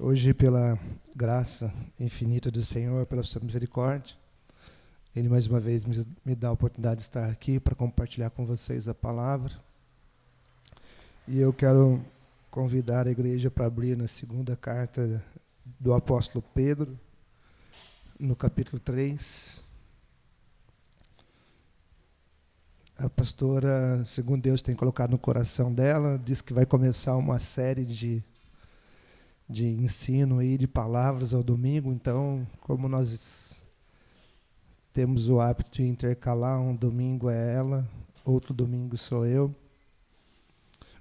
Hoje, pela graça infinita do Senhor, pela sua misericórdia, Ele mais uma vez me dá a oportunidade de estar aqui para compartilhar com vocês a palavra. E eu quero convidar a igreja para abrir na segunda carta do apóstolo Pedro, no capítulo 3. A pastora, segundo Deus tem colocado no coração dela, diz que vai começar uma série de ensino aí, de palavras ao domingo. Então, como nós temos o hábito de intercalar, um domingo é ela, outro domingo sou eu.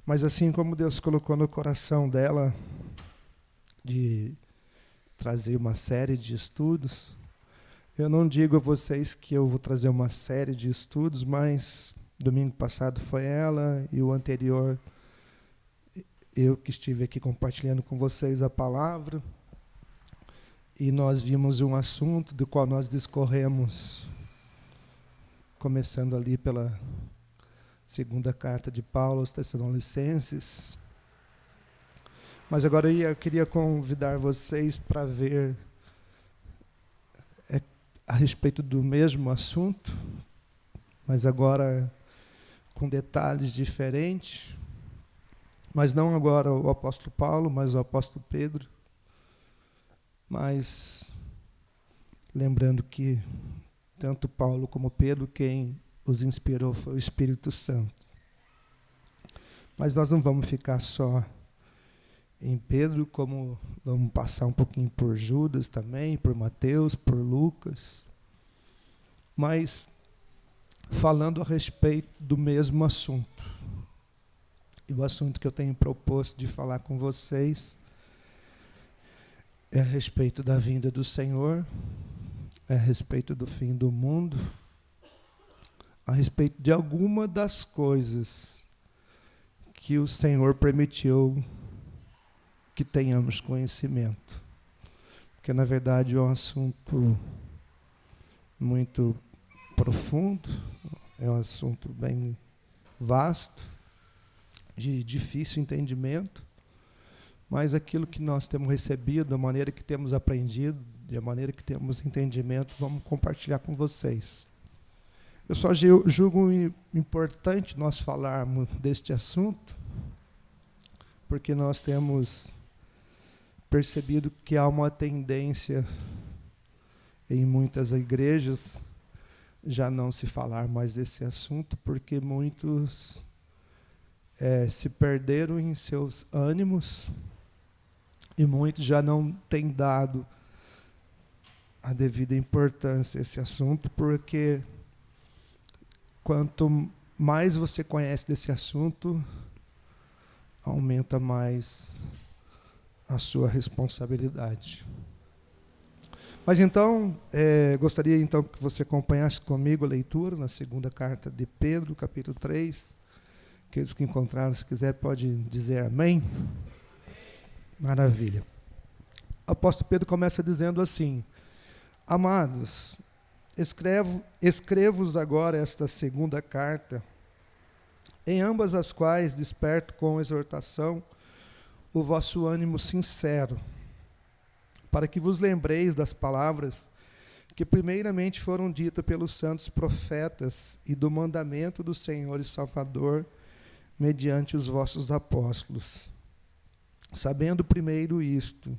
Mas assim como Deus colocou no coração dela de trazer uma série de estudos, eu não digo a vocês que eu vou trazer uma série de estudos, mas domingo passado foi ela e o anterior eu que estive aqui compartilhando com vocês a palavra, e nós vimos um assunto do qual nós discorremos, começando ali pela segunda carta de Paulo aos Tessalonicenses. Mas agora eu queria convidar vocês para ver a respeito do mesmo assunto, mas agora com detalhes diferentes. Mas não agora o apóstolo Paulo, mas o apóstolo Pedro. Mas lembrando que tanto Paulo como Pedro, quem os inspirou foi o Espírito Santo. Mas nós não vamos ficar só em Pedro, como vamos passar um pouquinho por Judas também, por Mateus, por Lucas. Mas falando a respeito do mesmo assunto. E o assunto que eu tenho proposto de falar com vocês é a respeito da vinda do Senhor, é a respeito do fim do mundo, a respeito de alguma das coisas que o Senhor permitiu que tenhamos conhecimento. Porque, na verdade, é um assunto muito profundo, é um assunto bem vasto, de difícil entendimento, mas aquilo que nós temos recebido, da maneira que temos aprendido, da maneira que temos entendimento, vamos compartilhar com vocês. Eu só julgo importante nós falarmos deste assunto, porque nós temos percebido que há uma tendência em muitas igrejas já não se falar mais desse assunto, porque muitos se perderam em seus ânimos e muitos já não têm dado a devida importância a esse assunto, porque quanto mais você conhece desse assunto, aumenta mais a sua responsabilidade. Mas então, gostaria então que você acompanhasse comigo a leitura na segunda carta de Pedro, capítulo 3. Aqueles que encontraram, se quiser, pode dizer amém. Maravilha. O apóstolo Pedro começa dizendo assim: Amados, escrevo-vos agora esta segunda carta, em ambas as quais desperto com exortação o vosso ânimo sincero, para que vos lembreis das palavras que primeiramente foram ditas pelos santos profetas e do mandamento do Senhor e Salvador, mediante os vossos apóstolos, sabendo primeiro isto,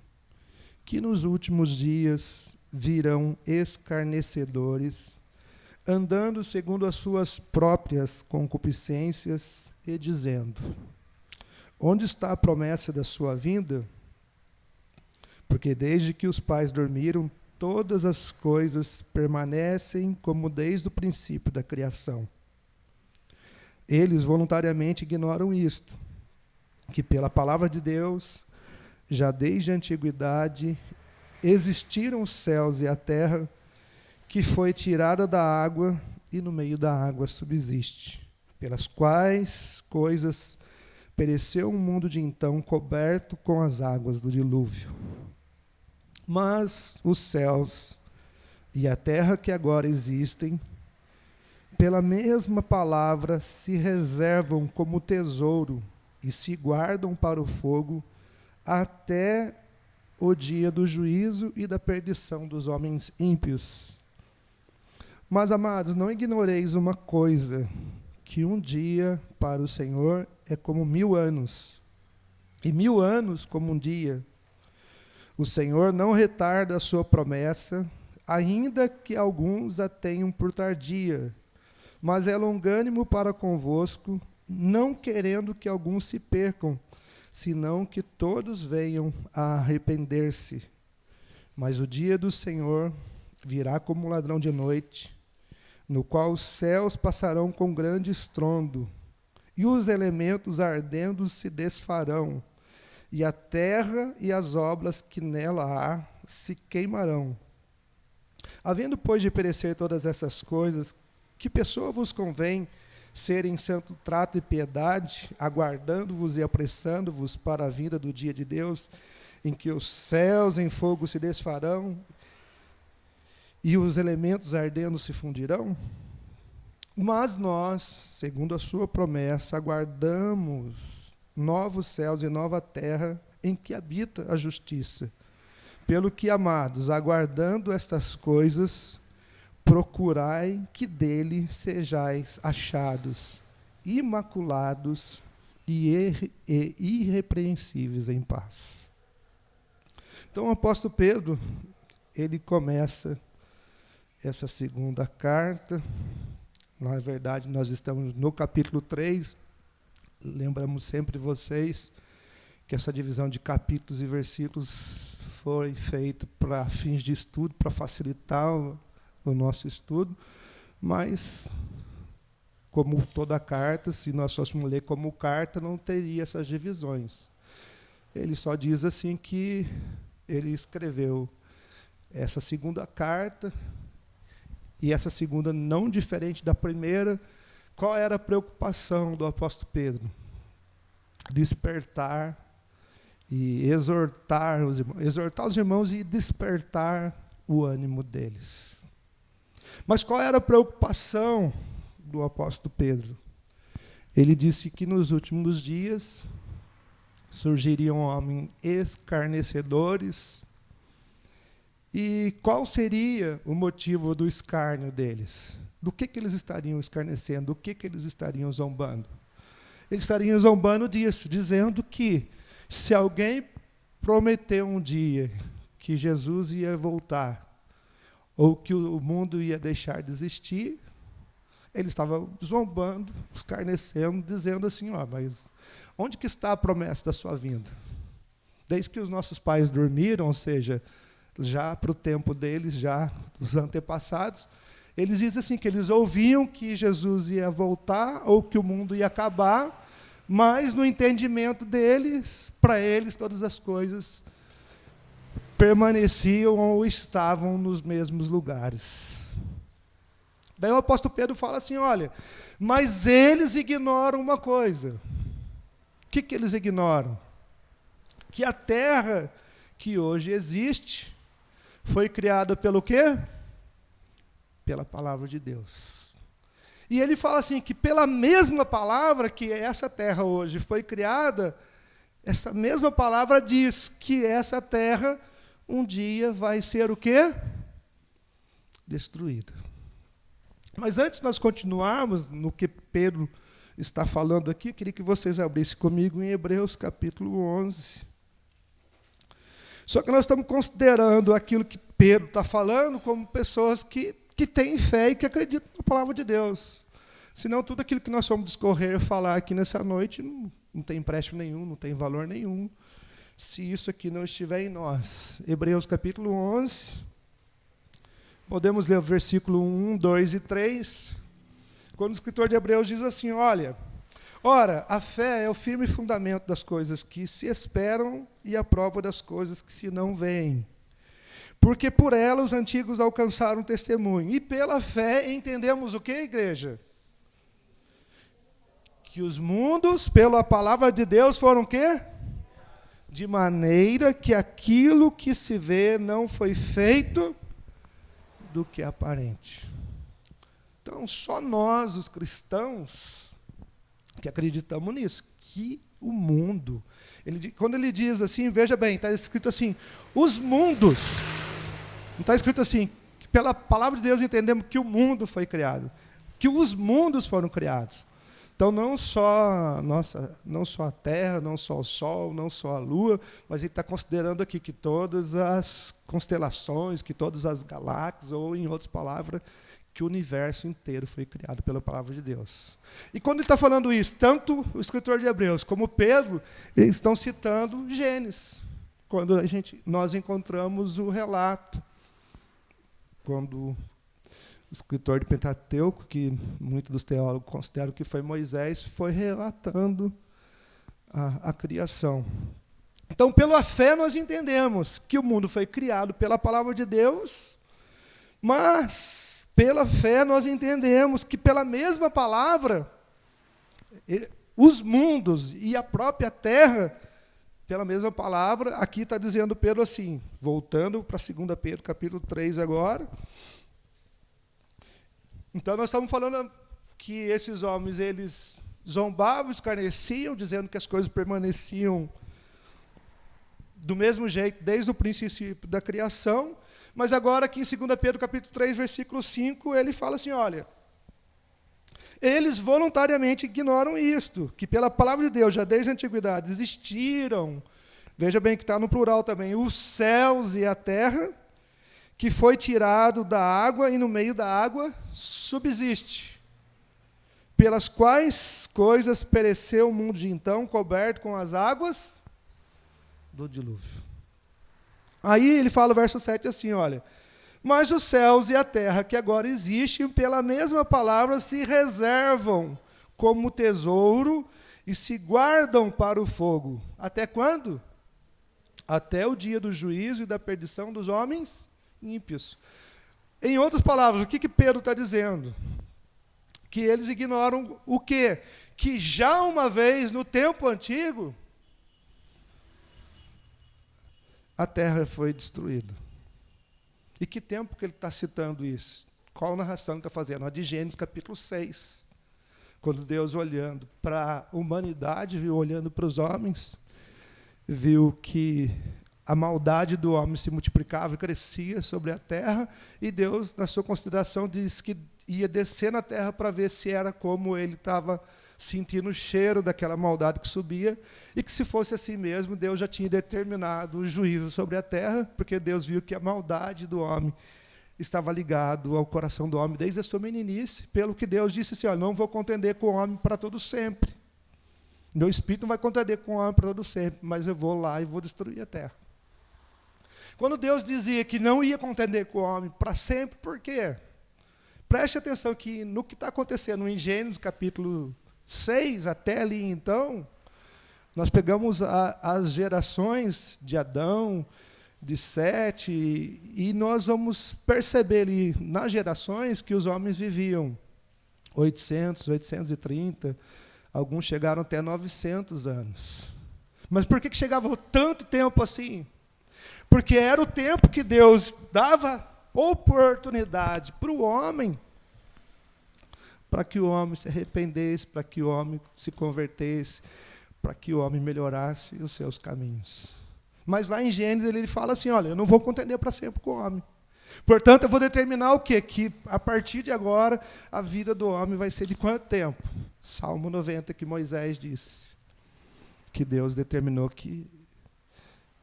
que nos últimos dias virão escarnecedores, andando segundo as suas próprias concupiscências e dizendo: onde está a promessa da sua vinda? Porque desde que os pais dormiram, todas as coisas permanecem como desde o princípio da criação. Eles voluntariamente ignoram isto, que pela palavra de Deus, já desde a antiguidade, existiram os céus e a terra, que foi tirada da água e no meio da água subsiste, pelas quais coisas pereceu o mundo de então coberto com as águas do dilúvio. Mas os céus e a terra que agora existem, pela mesma palavra, se reservam como tesouro e se guardam para o fogo até o dia do juízo e da perdição dos homens ímpios. Mas, amados, não ignoreis uma coisa, que um dia para o Senhor é como 1000 anos, e 1000 anos como um dia. O Senhor não retarda a sua promessa, ainda que alguns a tenham por tardia, mas é longânimo para convosco, não querendo que alguns se percam, senão que todos venham a arrepender-se. Mas o dia do Senhor virá como ladrão de noite, no qual os céus passarão com grande estrondo, e os elementos ardendo se desfarão, e a terra e as obras que nela há se queimarão. Havendo, pois, de perecer todas essas coisas, que pessoa vos convém ser em santo trato e piedade, aguardando-vos e apressando-vos para a vinda do dia de Deus, em que os céus em fogo se desfarão e os elementos ardendo se fundirão? Mas nós, segundo a sua promessa, aguardamos novos céus e nova terra em que habita a justiça. Pelo que, amados, aguardando estas coisas, procurai que dele sejais achados, imaculados e irrepreensíveis em paz. Então, o apóstolo Pedro, ele começa essa segunda carta. Na verdade, nós estamos no capítulo 3. Lembramos sempre vocês que essa divisão de capítulos e versículos foi feita para fins de estudo, para facilitar o nosso estudo, mas, como toda carta, se nós fôssemos ler como carta, não teria essas divisões. Ele só diz assim que ele escreveu essa segunda carta, e essa segunda não diferente da primeira. Qual era a preocupação do apóstolo Pedro? Despertar e exortar os irmãos e despertar o ânimo deles. Mas qual era a preocupação do apóstolo Pedro? Ele disse que nos últimos dias surgiriam homens escarnecedores. E qual seria o motivo do escárnio deles? Do que eles estariam escarnecendo? Do que eles estariam zombando? Eles estariam zombando disso, dizendo que se alguém prometeu um dia que Jesus ia voltar, ou que o mundo ia deixar de existir, ele estava zombando, escarnecendo, dizendo assim, mas onde que está a promessa da sua vinda? Desde que os nossos pais dormiram, ou seja, já para o tempo deles, já os antepassados, eles dizem assim, que eles ouviam que Jesus ia voltar, ou que o mundo ia acabar, mas no entendimento deles, para eles, todas as coisas permaneciam ou estavam nos mesmos lugares. Daí o apóstolo Pedro fala assim, olha, mas eles ignoram uma coisa. O que eles ignoram? Que a terra que hoje existe foi criada pelo quê? Pela palavra de Deus. E ele fala assim, que pela mesma palavra que essa terra hoje foi criada, essa mesma palavra diz que essa terra um dia vai ser o quê? Destruída. Mas antes de nós continuarmos no que Pedro está falando aqui, eu queria que vocês abrissem comigo em Hebreus capítulo 11. Só que nós estamos considerando aquilo que Pedro está falando como pessoas que têm fé e que acreditam na palavra de Deus. Senão tudo aquilo que nós vamos discorrer e falar aqui nessa noite não tem empréstimo nenhum, não tem valor nenhum, se isso aqui não estiver em nós. Hebreus capítulo 11, podemos ler o versículo 1, 2 e 3, quando o escritor de Hebreus diz assim, olha, ora, a fé é o firme fundamento das coisas que se esperam e a prova das coisas que se não veem. Porque por ela os antigos alcançaram testemunho. E pela fé entendemos o que, igreja? Que os mundos, pela palavra de Deus, foram o quê? De maneira que aquilo que se vê não foi feito do que é aparente. Então, só nós, os cristãos, que acreditamos nisso, que o mundo. Quando ele diz assim, veja bem, está escrito assim, os mundos. Não está escrito assim, que pela palavra de Deus entendemos que o mundo foi criado, que os mundos foram criados. Então, não só a Terra, não só o Sol, não só a Lua, mas ele está considerando aqui que todas as constelações, que todas as galáxias, ou, em outras palavras, que o universo inteiro foi criado pela palavra de Deus. E quando ele está falando isso, tanto o escritor de Hebreus como Pedro, eles estão citando Gênesis, quando nós encontramos o relato, quando o escritor de Pentateuco, que muitos dos teólogos consideram que foi Moisés, foi relatando a criação. Então, pela fé, nós entendemos que o mundo foi criado pela palavra de Deus, mas, pela fé, nós entendemos que, pela mesma palavra, os mundos e a própria terra, pela mesma palavra, aqui está dizendo Pedro assim, voltando para 2 Pedro, capítulo 3 agora. Então, nós estamos falando que esses homens, eles zombavam, escarneciam, dizendo que as coisas permaneciam do mesmo jeito, desde o princípio da criação, mas agora aqui em 2 Pedro, capítulo 3, versículo 5, ele fala assim, olha, eles voluntariamente ignoram isto, que pela palavra de Deus, já desde a antiguidade, existiram, veja bem que está no plural também, os céus e a terra, que foi tirado da água e no meio da água subsiste, pelas quais coisas pereceu o mundo de então, coberto com as águas do dilúvio. Aí ele fala, verso 7, assim, olha, mas os céus e a terra que agora existem, pela mesma palavra, se reservam como tesouro e se guardam para o fogo. Até quando? Até o dia do juízo e da perdição dos homens ímpios. Em outras palavras, o que Pedro está dizendo? Que eles ignoram o quê? Que já uma vez, no tempo antigo, a terra foi destruída. E que tempo que ele está citando isso? Qual narração ele está fazendo? A de Gênesis, capítulo 6. Quando Deus, olhando para a humanidade, olhando para os homens, viu que a maldade do homem se multiplicava e crescia sobre a terra, e Deus, na sua consideração, disse que ia descer na terra para ver se era como ele estava sentindo o cheiro daquela maldade que subia, e que se fosse assim mesmo, Deus já tinha determinado o juízo sobre a terra, porque Deus viu que a maldade do homem estava ligado ao coração do homem desde a sua meninice, pelo que Deus disse assim, não vou contender com o homem para todo sempre. Meu espírito não vai contender com o homem para todo sempre, mas eu vou lá e vou destruir a terra. Quando Deus dizia que não ia contender com o homem para sempre, por quê? Preste atenção que no que está acontecendo em Gênesis capítulo 6, até ali então, nós pegamos as gerações de Adão, de Sete, e nós vamos perceber ali nas gerações que os homens viviam 800, 830, alguns chegaram até 900 anos. Mas por que chegavam tanto tempo assim? Porque era o tempo que Deus dava oportunidade para o homem, para que o homem se arrependesse, para que o homem se convertesse, para que o homem melhorasse os seus caminhos. Mas lá em Gênesis ele fala assim, olha, eu não vou contender para sempre com o homem. Portanto, eu vou determinar o quê? Que a partir de agora, a vida do homem vai ser de quanto tempo? Salmo 90, que Moisés disse, que Deus determinou que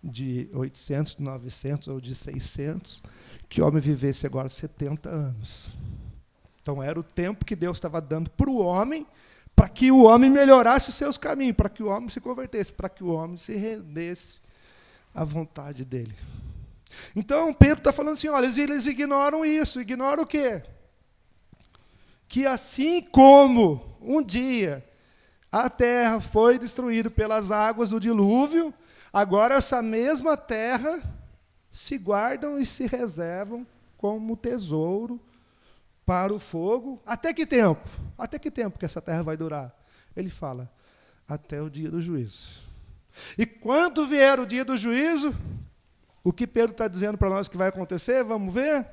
de 800, 900 ou de 600, que o homem vivesse agora 70 anos. Então, era o tempo que Deus estava dando para o homem, para que o homem melhorasse os seus caminhos, para que o homem se convertesse, para que o homem se rendesse à vontade dele. Então, Pedro está falando assim, olha, eles ignoram isso, ignoram o quê? Que assim como um dia a terra foi destruída pelas águas do dilúvio, agora essa mesma terra se guardam e se reservam como tesouro para o fogo. Até que tempo? Até que tempo que essa terra vai durar? Ele fala, até o dia do juízo. E quando vier o dia do juízo, o que Pedro está dizendo para nós que vai acontecer? Vamos ver?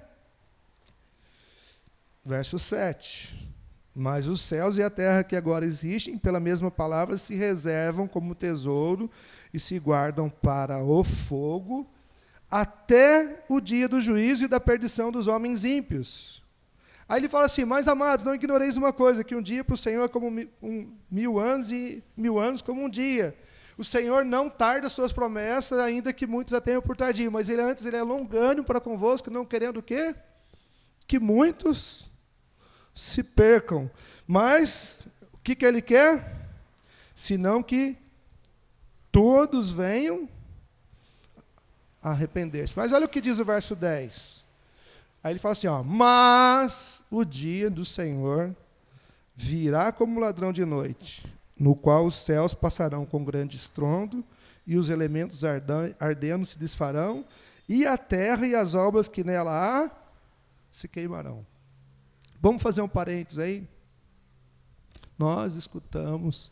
Verso 7. Mas os céus e a terra que agora existem, pela mesma palavra, se reservam como tesouro e se guardam para o fogo, até o dia do juízo e da perdição dos homens ímpios. Aí ele fala assim: mas amados, não ignoreis uma coisa, que um dia para o Senhor é como 1000 anos e 1000 anos como um dia. O Senhor não tarda as suas promessas, ainda que muitos a tenham por tardio, mas ele é longânimo para convosco, não querendo o quê? Que muitos se percam. Mas o que ele quer? Senão que todos venham a arrepender-se. Mas olha o que diz o verso 10. Aí ele fala assim, mas o dia do Senhor virá como ladrão de noite, no qual os céus passarão com grande estrondo, e os elementos ardendo se desfarão, e a terra e as obras que nela há se queimarão. Vamos fazer um parênteses aí? Nós escutamos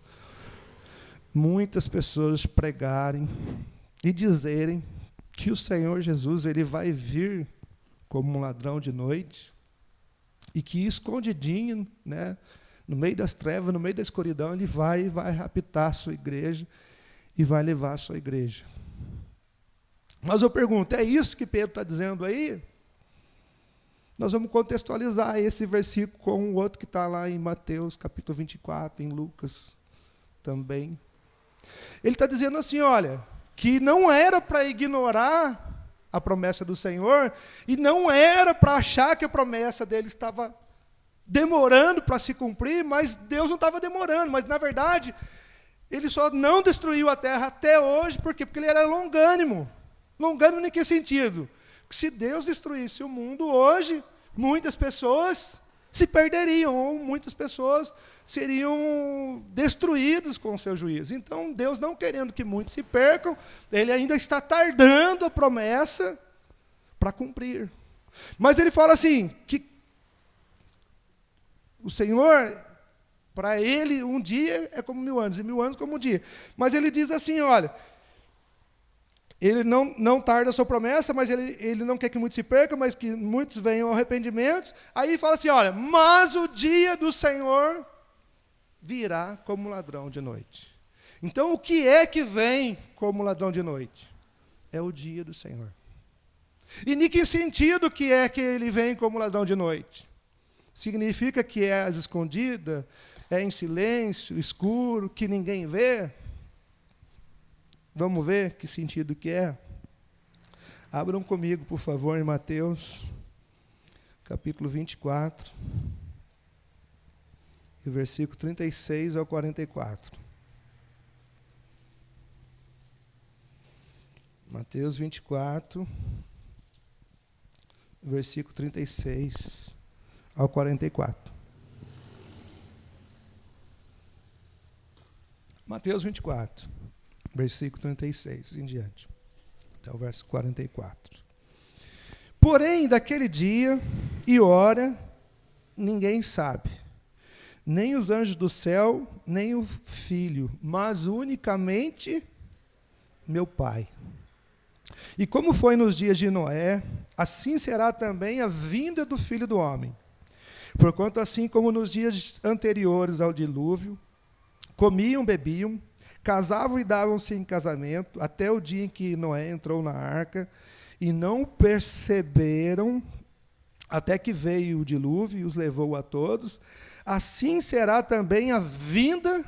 muitas pessoas pregarem e dizerem que o Senhor Jesus ele vai vir como um ladrão de noite, e que escondidinho, né, no meio das trevas, no meio da escuridão, ele vai raptar a sua igreja e vai levar a sua igreja. Mas eu pergunto, é isso que Pedro está dizendo aí? Nós vamos contextualizar esse versículo com o outro que está lá em Mateus, capítulo 24, em Lucas também. Ele está dizendo assim, olha, que não era para ignorar a promessa do Senhor, e não era para achar que a promessa dele estava demorando para se cumprir, mas Deus não estava demorando, mas na verdade, ele só não destruiu a terra até hoje, por quê? Porque ele era longânimo. Longânimo em que sentido? Que se Deus destruísse o mundo hoje, muitas pessoas se perderiam, ou muitas pessoas seriam destruídas com o seu juízo. Então, Deus, não querendo que muitos se percam, ele ainda está tardando a promessa para cumprir. Mas ele fala assim, que o Senhor, para ele, um dia é como 1000 anos, e 1000 anos como um dia. Mas ele diz assim, olha, ele não tarda a sua promessa, mas ele não quer que muitos se percam, mas que muitos venham ao arrependimento. Aí fala assim, olha, mas o dia do Senhor virá como ladrão de noite. Então, o que é que vem como ladrão de noite? É o dia do Senhor. E em que sentido que é que ele vem como ladrão de noite? Significa que é às escondidas, é em silêncio, escuro, que ninguém vê? Vamos ver que sentido que é? Abram comigo, por favor, em Mateus, capítulo 24, e versículo 36 ao 44. Mateus 24, versículo 36 ao 44. Mateus 24, versículo 36 em diante, até o verso 44. Porém, daquele dia e hora, ninguém sabe, nem os anjos do céu, nem o Filho, mas unicamente meu Pai. E como foi nos dias de Noé, assim será também a vinda do Filho do Homem. Porquanto assim como nos dias anteriores ao dilúvio, comiam, bebiam, casavam e davam-se em casamento, até o dia em que Noé entrou na arca, e não perceberam, até que veio o dilúvio e os levou a todos, assim será também a vinda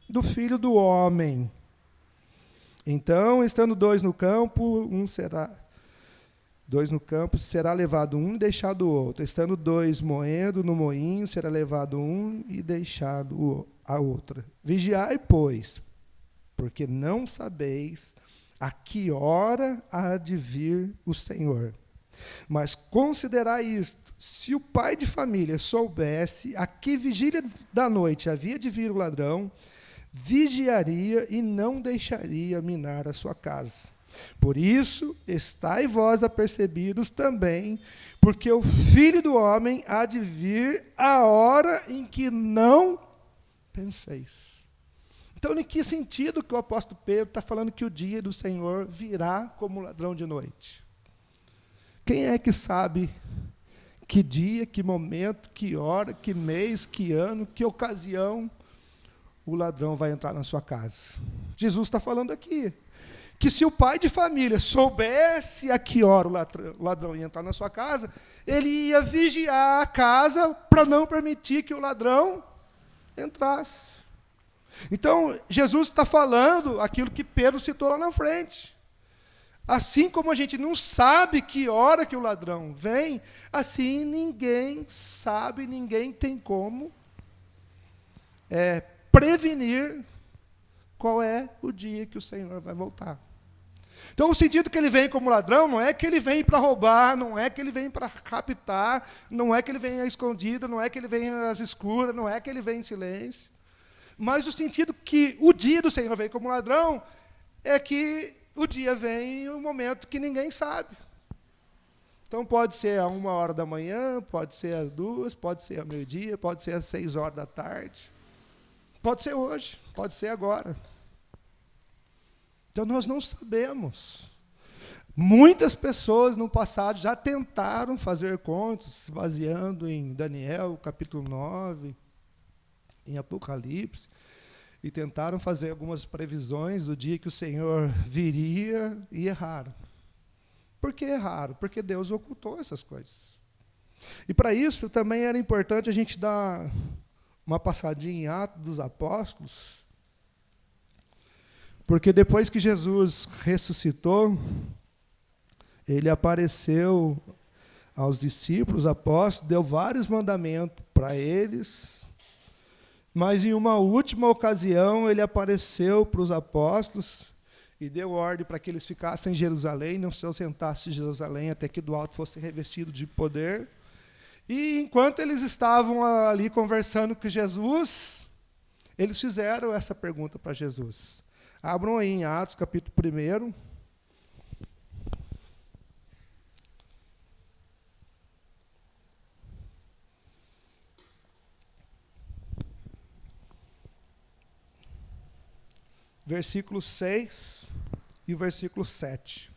do Filho do Homem. Então, estando dois no campo, será levado um e deixado o outro. Estando dois moendo no moinho, será levado um e deixado a outra. Vigiai, pois, porque não sabeis a que hora há de vir o Senhor. Mas considerai isto, se o pai de família soubesse a que vigília da noite havia de vir o ladrão, vigiaria e não deixaria minar a sua casa. Por isso, estai vós apercebidos também, porque o Filho do Homem há de vir a hora em que não penseis. Então, em que sentido que o apóstolo Pedro está falando que o dia do Senhor virá como ladrão de noite? Quem é que sabe que dia, que momento, que hora, que mês, que ano, que ocasião o ladrão vai entrar na sua casa. Jesus está falando aqui que se o pai de família soubesse a que hora o ladrão ia entrar na sua casa, ele ia vigiar a casa para não permitir que o ladrão entrasse. Então, Jesus está falando aquilo que Pedro citou lá na frente. Assim como a gente não sabe que hora que o ladrão vem, assim ninguém sabe, ninguém tem como prevenir qual é o dia que o Senhor vai voltar. Então, o sentido que ele vem como ladrão não é que ele vem para roubar, não é que ele vem para raptar, não é que ele vem à escondida, não é que ele vem às escuras, não é que ele vem em silêncio. Mas o sentido que o dia do Senhor vem como ladrão é que o dia vem em um momento que ninguém sabe. Então, pode ser a 1h da manhã, pode ser às 2h, pode ser ao meio-dia, pode ser às 6h da tarde. Pode ser hoje, pode ser agora. Então, nós não sabemos. Muitas pessoas no passado já tentaram fazer contas, se baseando em Daniel, capítulo 9, em Apocalipse, e tentaram fazer algumas previsões do dia que o Senhor viria e erraram. Por que erraram? Porque Deus ocultou essas coisas. E para isso também era importante a gente dar uma passadinha em Atos dos Apóstolos, porque depois que Jesus ressuscitou, ele apareceu aos discípulos, apóstolos, deu vários mandamentos para eles, mas em uma última ocasião ele apareceu para os apóstolos e deu ordem para que eles ficassem em Jerusalém, não se assentassem em Jerusalém até que do alto fosse revestido de poder. E enquanto eles estavam ali conversando com Jesus, eles fizeram essa pergunta para Jesus. Abram aí em Atos, capítulo 1. Versículo 6 e o versículo 7.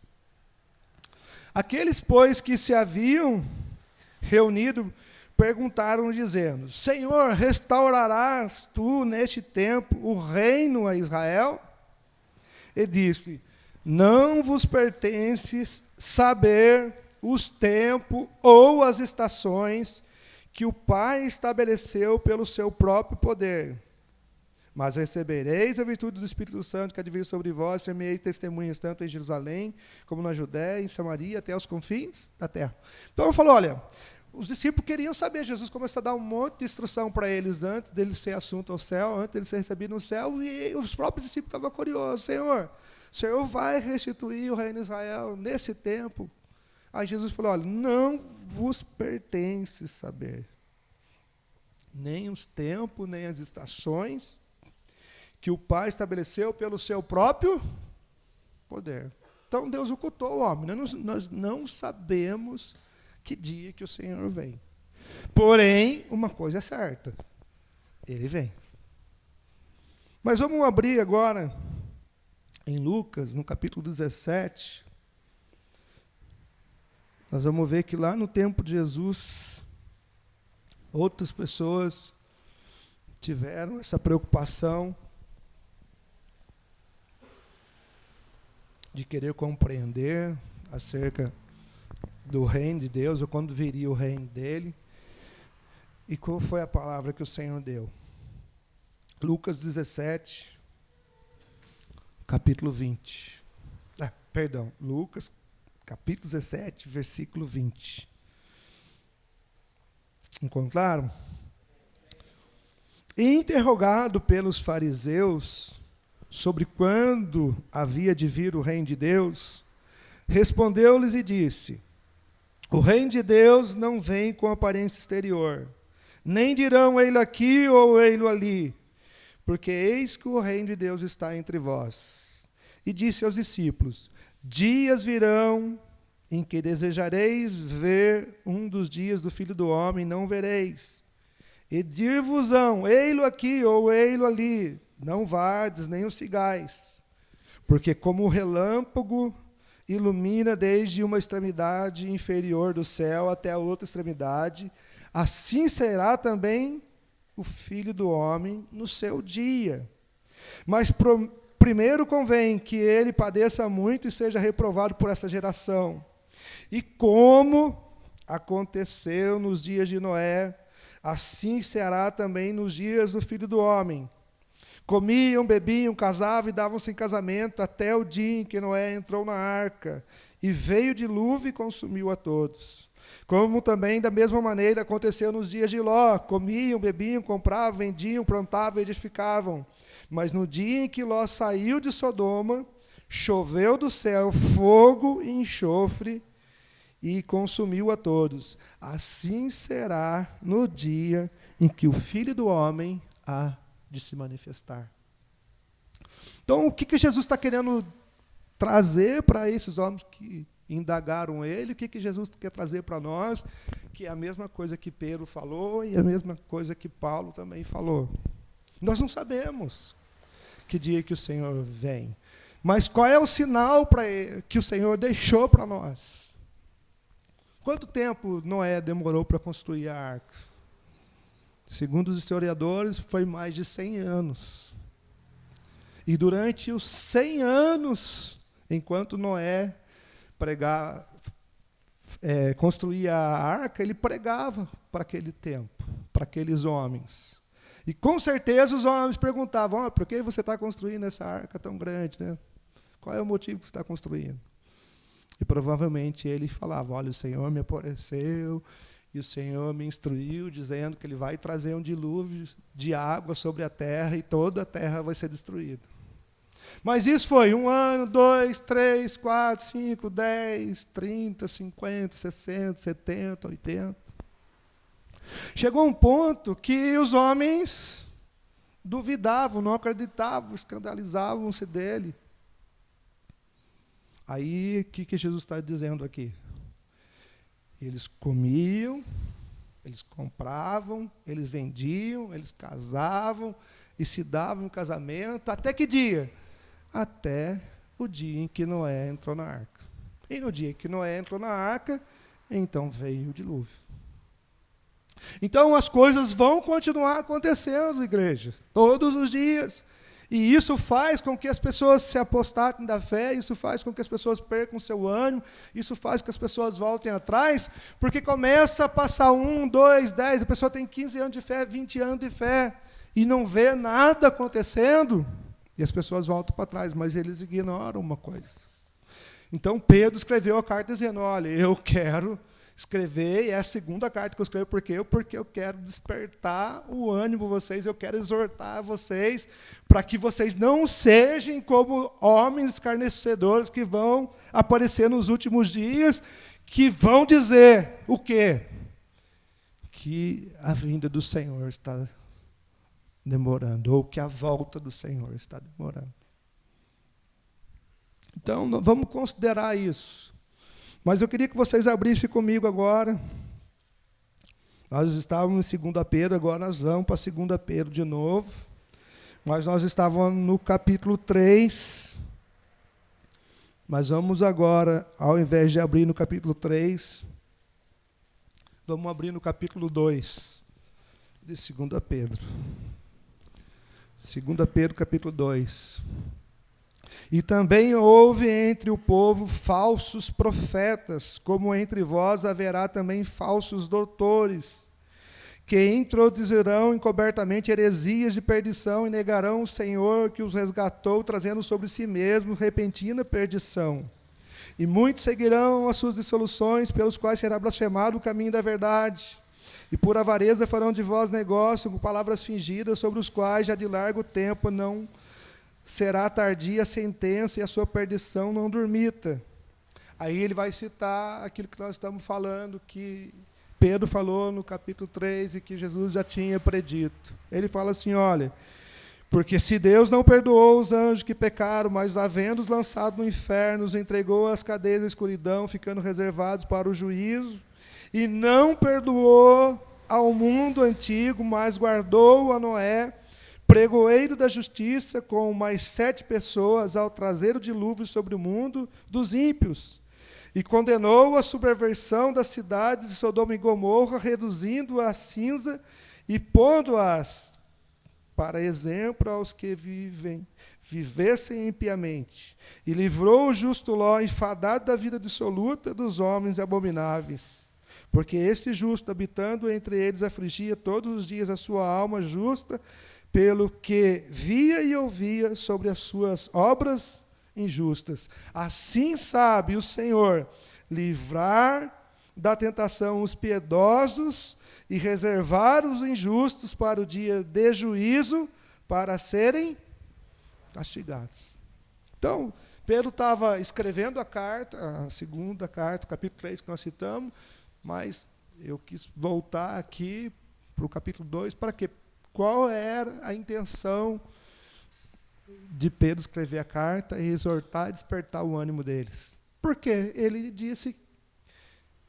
Aqueles, pois, que se haviam reunido, perguntaram, dizendo: Senhor, restaurarás tu neste tempo o reino a Israel? E disse: não vos pertence saber os tempos ou as estações que o Pai estabeleceu pelo seu próprio poder. Mas recebereis a virtude do Espírito Santo que há de vir sobre vós, ser-me-eis testemunhas tanto em Jerusalém, como na Judéia, em Samaria, até os confins da terra. Então, eu falo, olha, os discípulos queriam saber, Jesus começou a dar um monte de instrução para eles antes dele ser assunto ao céu, antes dele ser recebido no céu, e os próprios discípulos estavam curiosos. Senhor, o Senhor vai restituir o reino de Israel nesse tempo? Aí Jesus falou, olha, não vos pertence saber nem os tempos, nem as estações que o Pai estabeleceu pelo seu próprio poder. Então, Deus ocultou o homem. Nós não sabemos que dia que o Senhor vem. Porém, uma coisa é certa. Ele vem. Mas vamos abrir agora em Lucas, no capítulo 17. Nós vamos ver que lá no tempo de Jesus, outras pessoas tiveram essa preocupação de querer compreender acerca do reino de Deus, ou quando viria o reino dele. E qual foi a palavra que o Senhor deu? Lucas 17, capítulo 20. Lucas, capítulo 17, versículo 20. Encontraram? Interrogado pelos fariseus sobre quando havia de vir o reino de Deus, respondeu-lhes e disse: o reino de Deus não vem com aparência exterior, nem dirão ei-lo aqui ou ei-lo ali, porque eis que o reino de Deus está entre vós. E disse aos discípulos: dias virão em que desejareis ver um dos dias do Filho do Homem, não vereis. E dir-vos-ão, ei-lo aqui ou ei-lo ali, não vardes nem os sigais, porque como o relâmpago ilumina desde uma extremidade inferior do céu até a outra extremidade, assim será também o Filho do Homem no seu dia. Mas primeiro convém que ele padeça muito e seja reprovado por essa geração. E como aconteceu nos dias de Noé, assim será também nos dias do Filho do Homem. Comiam, bebiam, casavam e davam-se em casamento até o dia em que Noé entrou na arca, e veio o dilúvio e consumiu a todos. Como também, da mesma maneira, aconteceu nos dias de Ló. Comiam, bebiam, compravam, vendiam, plantavam e edificavam. Mas no dia em que Ló saiu de Sodoma, choveu do céu fogo e enxofre, e consumiu a todos. Assim será no dia em que o Filho do Homem há de se manifestar. Então, o que Jesus está querendo trazer para esses homens que indagaram ele? O que Jesus quer trazer para nós? Que é a mesma coisa que Pedro falou e a mesma coisa que Paulo também falou. Nós não sabemos que dia que o Senhor vem, mas qual é o sinal que o Senhor deixou para nós? Quanto tempo Noé demorou para construir a arca? Segundo os historiadores, foi mais de 100 anos. E durante os 100 anos, enquanto Noé construía a arca, ele pregava para aquele tempo, para aqueles homens. E com certeza os homens perguntavam: por que você está construindo essa arca tão grande, né? Qual é o motivo que você está construindo? E provavelmente ele falava: olha, o Senhor me apareceu e o Senhor me instruiu, dizendo que ele vai trazer um dilúvio de água sobre a terra e toda a terra vai ser destruída. Mas isso foi 1 ano, 2, 3, 4, 5, 10, 30, 50, 60, 70, 80. Chegou um ponto que os homens duvidavam, não acreditavam, escandalizavam-se dele. Aí, o que Jesus está dizendo aqui? Eles comiam, eles compravam, eles vendiam, eles casavam e se davam em casamento. Até que dia? Até o dia em que Noé entrou na arca. E no dia que Noé entrou na arca, então veio o dilúvio. Então as coisas vão continuar acontecendo, igreja, todos os dias. E isso faz com que as pessoas se apostatem da fé, isso faz com que as pessoas percam seu ânimo, isso faz com que as pessoas voltem atrás, porque começa a passar 1, 2, 10, a pessoa tem 15 anos de fé, 20 anos de fé, e não vê nada acontecendo, e as pessoas voltam para trás, mas eles ignoram uma coisa. Então Pedro escreveu a carta dizendo: olha, eu quero escrever, e é a segunda carta que eu escrevo, porque eu quero despertar o ânimo de vocês, eu quero exortar vocês, para que vocês não sejam como homens escarnecedores que vão aparecer nos últimos dias, que vão dizer o quê? Que a vinda do Senhor está demorando, ou que a volta do Senhor está demorando. Então, vamos considerar isso. Mas eu queria que vocês abrissem comigo agora. Nós estávamos em 2 Pedro, agora nós vamos para 2 Pedro de novo. Mas nós estávamos no capítulo 3. Mas vamos agora, ao invés de abrir no capítulo 3, vamos abrir no capítulo 2 de 2 Pedro. 2 Pedro, capítulo 2. E também houve entre o povo falsos profetas, como entre vós haverá também falsos doutores, que introduzirão encobertamente heresias de perdição e negarão o Senhor que os resgatou, trazendo sobre si mesmo repentina perdição. E muitos seguirão as suas dissoluções, pelos quais será blasfemado o caminho da verdade. E por avareza farão de vós negócio com palavras fingidas, sobre os quais já de largo tempo não será tardia a sentença e a sua perdição não dormita. Aí ele vai citar aquilo que nós estamos falando, que Pedro falou no capítulo 3 e que Jesus já tinha predito. Ele fala assim: olha, porque se Deus não perdoou os anjos que pecaram, mas havendo-os lançado no inferno, os entregou às cadeias da escuridão, ficando reservados para o juízo, e não perdoou ao mundo antigo, mas guardou a Noé, pregoeiro da justiça com mais 7 pessoas ao trazer o dilúvio sobre o mundo dos ímpios, e condenou a subversão das cidades de Sodoma e Gomorra, reduzindo-a a cinza e pondo-as para exemplo aos que vivessem impiamente, e livrou o justo Ló, enfadado da vida dissoluta dos homens abomináveis, porque este justo, habitando entre eles, afligia todos os dias a sua alma justa, pelo que via e ouvia sobre as suas obras injustas. Assim sabe o Senhor livrar da tentação os piedosos e reservar os injustos para o dia de juízo, para serem castigados. Então, Pedro estava escrevendo a carta, a segunda carta, o capítulo 3 que nós citamos, mas eu quis voltar aqui para o capítulo 2, para quê? Qual era a intenção de Pedro escrever a carta e exortar e despertar o ânimo deles? Porque ele disse,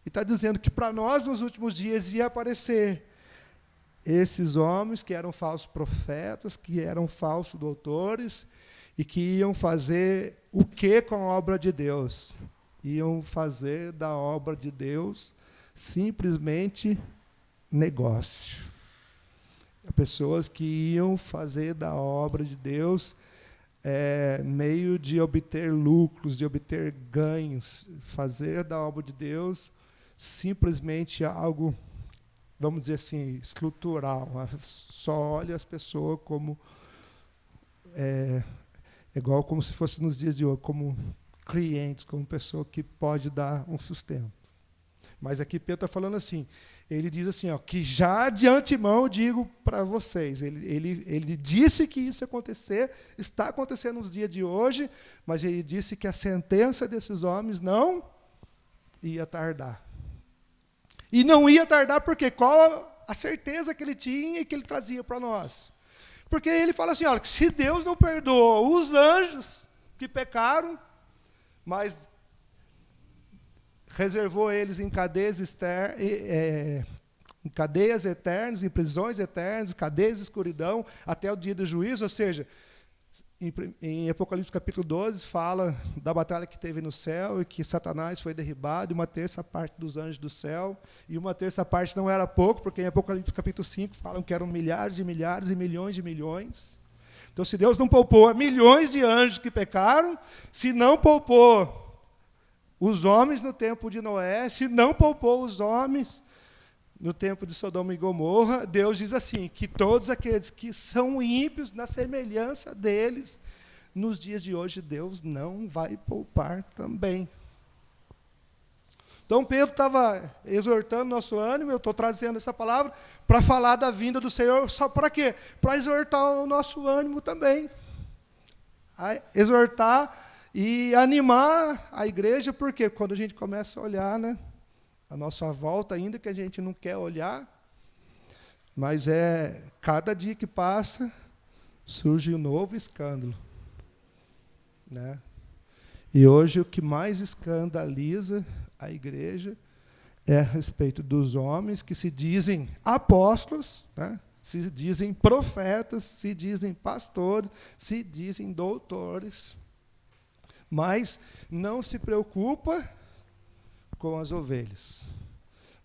e está dizendo que para nós nos últimos dias ia aparecer esses homens que eram falsos profetas, que eram falsos doutores, e que iam fazer o que com a obra de Deus? Iam fazer da obra de Deus simplesmente negócio. Pessoas que iam fazer da obra de Deus meio de obter lucros, de obter ganhos, fazer da obra de Deus simplesmente algo, vamos dizer assim, estrutural. Só olha as pessoas como igual como se fosse nos dias de hoje, como clientes, como pessoa que pode dar um sustento. Mas aqui Pedro está falando assim, ele diz assim, ó, que já de antemão digo para vocês, ele disse que isso ia acontecer, está acontecendo nos dias de hoje, mas ele disse que a sentença desses homens não ia tardar. E não ia tardar porque qual a certeza que ele tinha e que ele trazia para nós? Porque ele fala assim, olha, que se Deus não perdoou os anjos que pecaram, mas reservou eles em cadeias eternas, em prisões eternas, cadeias de escuridão, até o dia do juízo, ou seja, em Apocalipse capítulo 12, fala da batalha que teve no céu, e que Satanás foi derribado, e 1/3 dos anjos do céu, e 1/3 não era pouco, porque em Apocalipse capítulo 5 falam que eram milhares e milhares e milhões de milhões. Então, se Deus não poupou milhões de anjos que pecaram, se não poupou os homens no tempo de Noé, se não poupou os homens no tempo de Sodoma e Gomorra, Deus diz assim, que todos aqueles que são ímpios, na semelhança deles, nos dias de hoje, Deus não vai poupar também. Então, Pedro estava exortando nosso ânimo, eu estou trazendo essa palavra para falar da vinda do Senhor, só para quê? Para exortar o nosso ânimo também. Exortar e animar a igreja, porque quando a gente começa a olhar, né, a nossa volta, ainda que a gente não quer olhar, mas cada dia que passa, surge um novo escândalo. Né? E hoje o que mais escandaliza a igreja é a respeito dos homens que se dizem apóstolos, né? Se dizem profetas, se dizem pastores, se dizem doutores, mas não se preocupa com as ovelhas,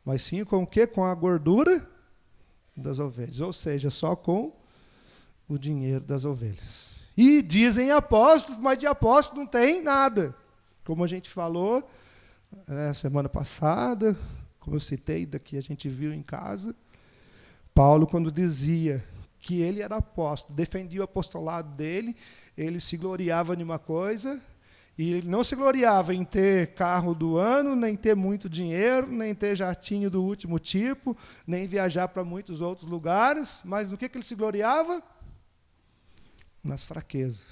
mas sim com o quê? Com a gordura das ovelhas, ou seja, só com o dinheiro das ovelhas. E dizem apóstolos, mas de apóstolo não tem nada. Como a gente falou semana passada, como eu citei, daqui a gente viu em casa, Paulo, quando dizia que ele era apóstolo, defendia o apostolado dele, ele se gloriava em uma coisa, e ele não se gloriava em ter carro do ano, nem ter muito dinheiro, nem ter jatinho do último tipo, nem viajar para muitos outros lugares, mas no que ele se gloriava? Nas fraquezas,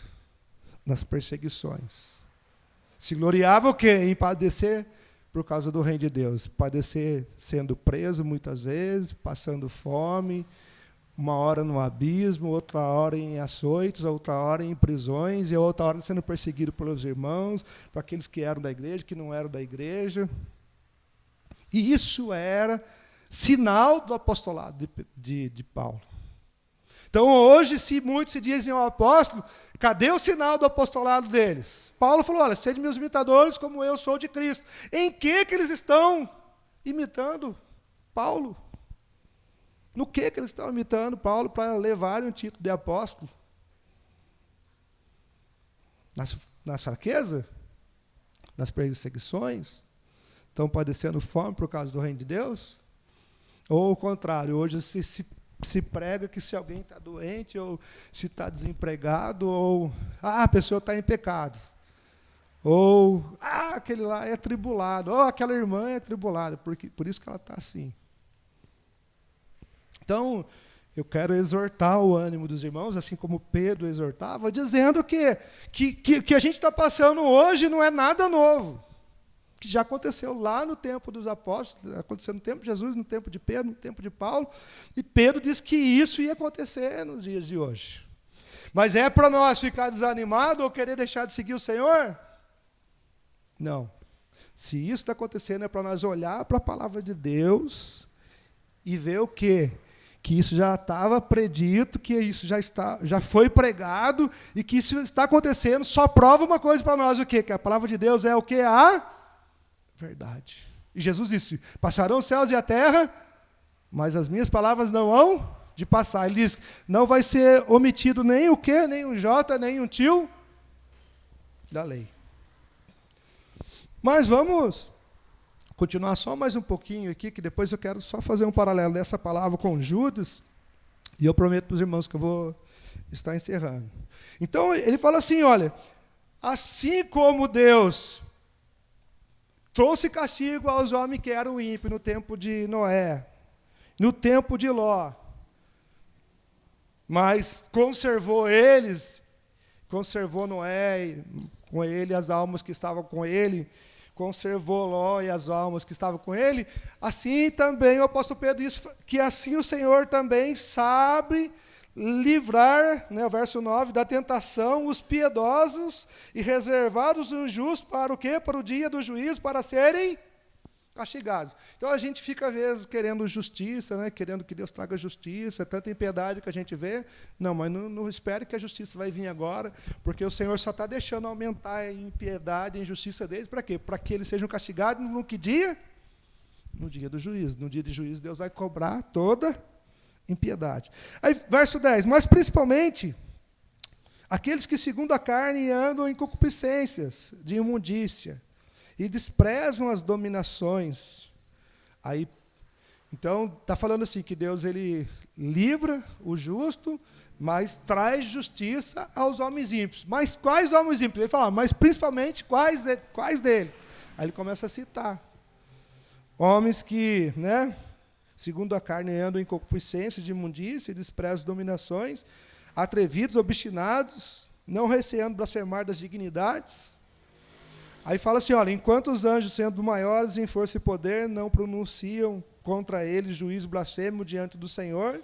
nas perseguições. Se gloriava o quê? Em padecer por causa do reino de Deus. Padecer sendo preso muitas vezes, passando fome, uma hora no abismo, outra hora em açoites, outra hora em prisões, e outra hora sendo perseguido pelos irmãos, para aqueles que eram da igreja, que não eram da igreja. E isso era sinal do apostolado de Paulo. Então, hoje, se muitos se dizem apóstolo, cadê o sinal do apostolado deles? Paulo falou, olha, sede meus imitadores como eu sou de Cristo. Em que eles estão imitando Paulo? No que eles estão imitando Paulo para levarem o título de apóstolo? Nas fraquezas? Nas perseguições? Estão padecendo fome por causa do reino de Deus? Ou ao contrário, hoje se prega que se alguém está doente, ou se está desempregado, ou a pessoa está em pecado. Ou aquele lá é tribulado, ou aquela irmã é tribulada, por isso que ela está assim. Então, eu quero exortar o ânimo dos irmãos, assim como Pedro exortava, dizendo que a gente está passando hoje não é nada novo. Que já aconteceu lá no tempo dos apóstolos, aconteceu no tempo de Jesus, no tempo de Pedro, no tempo de Paulo, e Pedro disse que isso ia acontecer nos dias de hoje. Mas é para nós ficar desanimado ou querer deixar de seguir o Senhor? Não. Se isso está acontecendo, é para nós olhar para a palavra de Deus e ver o quê? Que isso já estava predito, que isso já foi pregado, e que isso está acontecendo, só prova uma coisa para nós, o quê? Que a palavra de Deus é o quê? A verdade. E Jesus disse, passarão os céus e a terra, mas as minhas palavras não hão de passar. Ele diz, não vai ser omitido nem o quê? Nem um J, nem um tio da lei. Mas vamos continuar só mais um pouquinho aqui, que depois eu quero só fazer um paralelo dessa palavra com Judas, e eu prometo para os irmãos que eu vou estar encerrando. Então, ele fala assim, olha, assim como Deus trouxe castigo aos homens que eram ímpios no tempo de Noé, no tempo de Ló, mas conservou Noé, com ele as almas que estavam com ele, conservou Ló e as almas que estavam com ele, assim também o apóstolo Pedro diz que assim o Senhor também sabe livrar, o verso 9, da tentação, os piedosos e reservar os injustos para o quê? Para o dia do juízo, para serem castigados. Então a gente fica às vezes querendo justiça, querendo que Deus traga justiça, tanta impiedade que a gente vê. Não, mas não espere que a justiça vai vir agora, porque o Senhor só está deixando aumentar a impiedade, a injustiça deles, para quê? Para que eles sejam castigados no que dia? No dia do juízo. No dia de juízo Deus vai cobrar toda impiedade. Aí, verso 10, mas principalmente aqueles que segundo a carne andam em concupiscências de imundícia e desprezam as dominações. Aí, então, está falando assim, que Deus ele livra o justo, mas traz justiça aos homens ímpios. Mas quais homens ímpios? Ele fala, mas principalmente quais deles? Aí ele começa a citar. Homens que, segundo a carne, andam em concupiscência de imundícia e desprezam dominações, atrevidos, obstinados, não receando blasfemar das dignidades. Aí fala assim, olha, enquanto os anjos, sendo maiores em força e poder, não pronunciam contra eles juízo blasfemo diante do Senhor,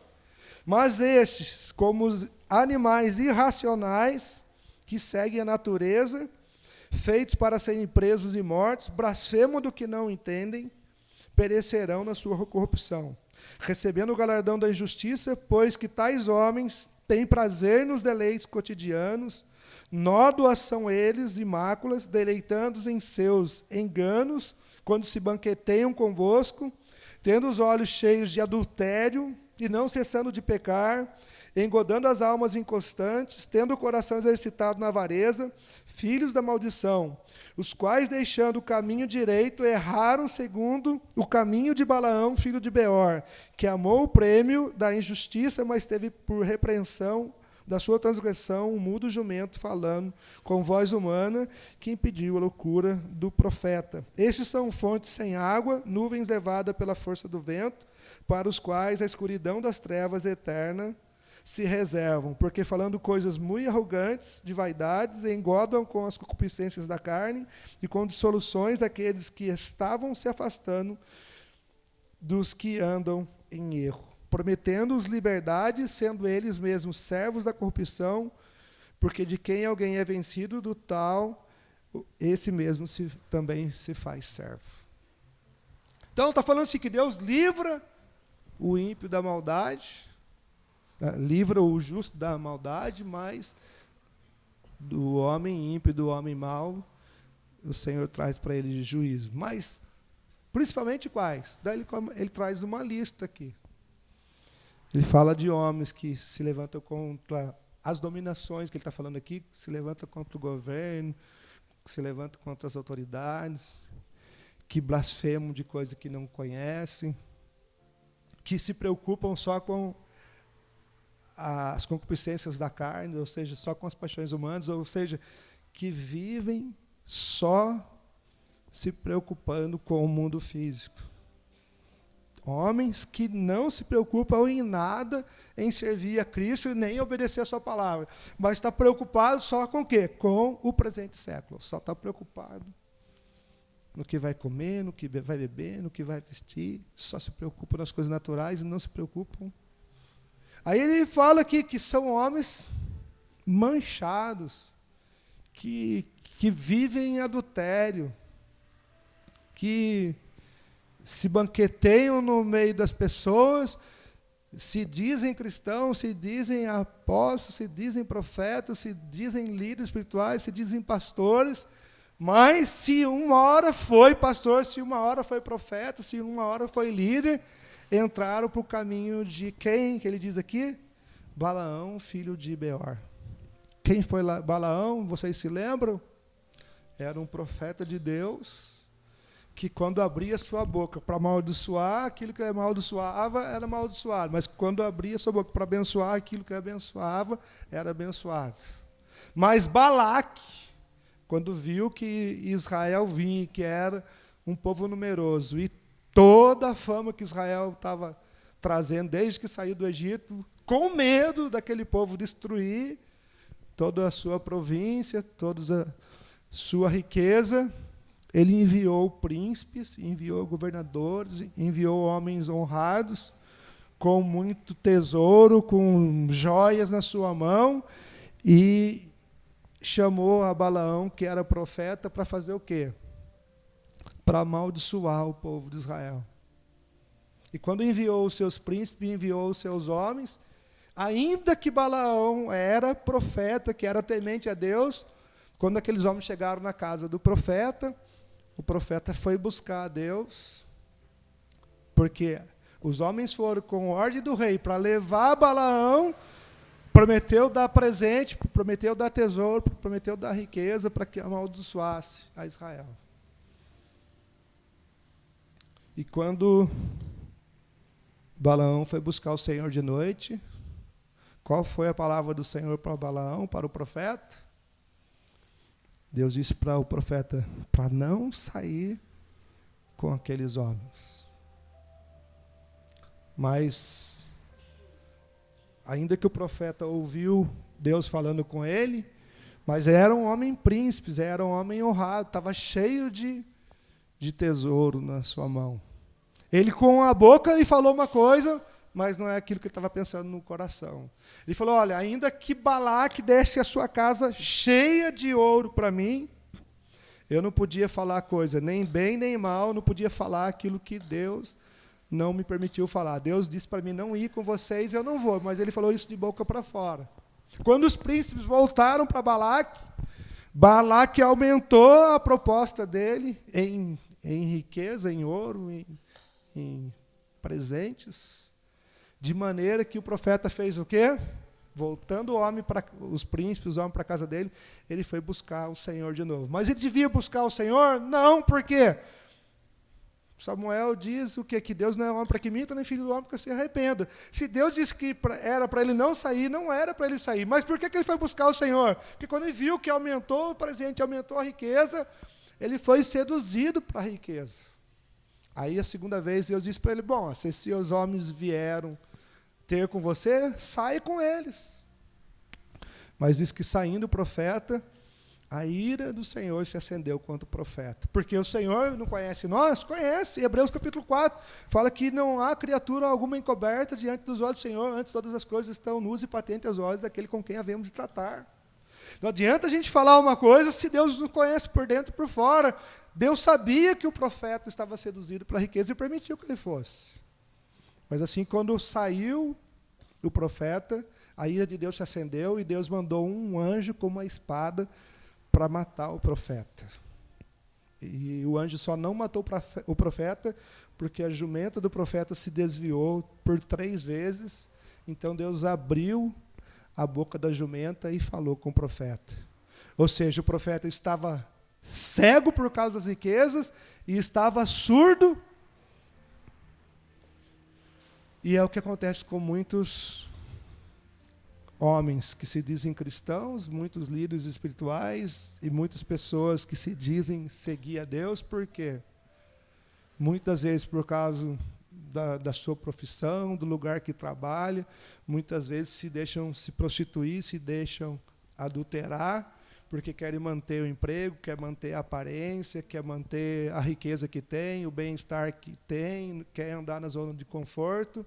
mas estes, como os animais irracionais que seguem a natureza, feitos para serem presos e mortos, blasfemam do que não entendem, perecerão na sua corrupção, recebendo o galardão da injustiça, pois que tais homens têm prazer nos deleites cotidianos, nódoas são eles e máculas, deleitando-os em seus enganos, quando se banqueteiam convosco, tendo os olhos cheios de adultério e não cessando de pecar, engodando as almas inconstantes, tendo o coração exercitado na avareza, filhos da maldição, os quais, deixando o caminho direito, erraram segundo o caminho de Balaão, filho de Beor, que amou o prêmio da injustiça, mas teve por repreensão da sua transgressão um mudo jumento falando com voz humana, que impediu a loucura do profeta. Estes são fontes sem água, nuvens levadas pela força do vento, para os quais a escuridão das trevas eterna se reservam, porque falando coisas muito arrogantes, de vaidades, engodam com as concupiscências da carne e com dissoluções aqueles que estavam se afastando dos que andam em erro, prometendo-os liberdade, sendo eles mesmos servos da corrupção, porque de quem alguém é vencido, do tal, esse mesmo também se faz servo. Então, está falando assim que Deus livra o ímpio da maldade, livra o justo da maldade, mas do homem ímpio, do homem mau, o Senhor traz para ele juízo. Mas, principalmente quais? Daí ele traz uma lista aqui. Ele fala de homens que se levantam contra as dominações, que ele está falando aqui, que se levantam contra o governo, que se levantam contra as autoridades, que blasfemam de coisas que não conhecem, que se preocupam só com as concupiscências da carne, ou seja, só com as paixões humanas, ou seja, que vivem só se preocupando com o mundo físico. Homens que não se preocupam em nada em servir a Cristo e nem obedecer a sua palavra, mas está preocupado só com o quê? Com o presente século. Só está preocupado no que vai comer, no que vai beber, no que vai vestir, só se preocupa nas coisas naturais e não se preocupam. Aí ele fala aqui que são homens manchados, que vivem em adultério, que se banqueteiam no meio das pessoas, se dizem cristãos, se dizem apóstolos, se dizem profetas, se dizem líderes espirituais, se dizem pastores, mas se uma hora foi pastor, se uma hora foi profeta, se uma hora foi líder, entraram para o caminho de quem, que ele diz aqui? Balaão, filho de Beor. Quem foi Balaão? Vocês se lembram? Era um profeta de Deus, que quando abria sua boca para amaldiçoar, aquilo que amaldiçoava era amaldiçoado, mas quando abria sua boca para abençoar, aquilo que abençoava era abençoado. Mas Balaque, quando viu que Israel vinha, que era um povo numeroso, e toda a fama que Israel estava trazendo desde que saiu do Egito, com medo daquele povo destruir toda a sua província, toda a sua riqueza, ele enviou príncipes, enviou governadores, enviou homens honrados, com muito tesouro, com joias na sua mão, e chamou a Balaão, que era profeta, para fazer o quê? Para amaldiçoar o povo de Israel. E quando enviou os seus príncipes, enviou os seus homens, ainda que Balaão era profeta, que era temente a Deus, quando aqueles homens chegaram na casa do profeta, o profeta foi buscar a Deus, porque os homens foram com ordem do rei para levar Balaão, prometeu dar presente, prometeu dar tesouro, prometeu dar riqueza para que amaldiçoasse a Israel. E quando Balaão foi buscar o Senhor de noite, qual foi a palavra do Senhor para Balaão, para o profeta? Deus disse para o profeta, para não sair com aqueles homens. Mas, ainda que o profeta ouviu Deus falando com ele, mas era um homem príncipe, era um homem honrado, estava cheio de tesouro na sua mão. Ele com a boca ele falou uma coisa, mas não é aquilo que ele estava pensando no coração. Ele falou, olha, ainda que Balaque desse a sua casa cheia de ouro para mim, eu não podia falar coisa, nem bem nem mal, não podia falar aquilo que Deus não me permitiu falar. Deus disse para mim não ir com vocês, eu não vou, mas ele falou isso de boca para fora. Quando os príncipes voltaram para Balaque, Balaque aumentou a proposta dele em riqueza, em ouro, em presentes, de maneira que o profeta fez o quê? Voltando os príncipes, os homens para a casa dele, ele foi buscar o Senhor de novo. Mas ele devia buscar o Senhor? Não, por quê? Samuel diz o quê? Que Deus não é homem para que minta, nem filho do homem para que se arrependa. Se Deus disse que era para ele não sair, não era para ele sair. Mas por que ele foi buscar o Senhor? Porque quando ele viu que aumentou o presente, aumentou a riqueza, ele foi seduzido para a riqueza. Aí a segunda vez Deus disse para ele, bom, se os homens vieram ter com você, sai com eles. Mas diz que saindo o profeta, a ira do Senhor se acendeu contra o profeta. Porque o Senhor não conhece nós? Conhece. Hebreus capítulo 4 fala que não há criatura alguma encoberta diante dos olhos do Senhor, antes todas as coisas estão nus e patentes aos olhos daquele com quem havemos de tratar. Não adianta a gente falar uma coisa se Deus nos conhece por dentro e por fora. Deus sabia que o profeta estava seduzido pela riqueza e permitiu que ele fosse. Mas assim, quando saiu o profeta, a ira de Deus se acendeu e Deus mandou um anjo com uma espada para matar o profeta. E o anjo só não matou o profeta porque a jumenta do profeta se desviou por 3 vezes. Então Deus abriu a boca da jumenta e falou com o profeta. Ou seja, o profeta estava cego por causa das riquezas e estava surdo. E é o que acontece com muitos homens que se dizem cristãos, muitos líderes espirituais e muitas pessoas que se dizem seguir a Deus, porque muitas vezes por causa da sua profissão, do lugar que trabalha, muitas vezes se deixam se prostituir, se deixam adulterar, porque querem manter o emprego, querem manter a aparência, querem manter a riqueza que tem, o bem-estar que tem, querem andar na zona de conforto.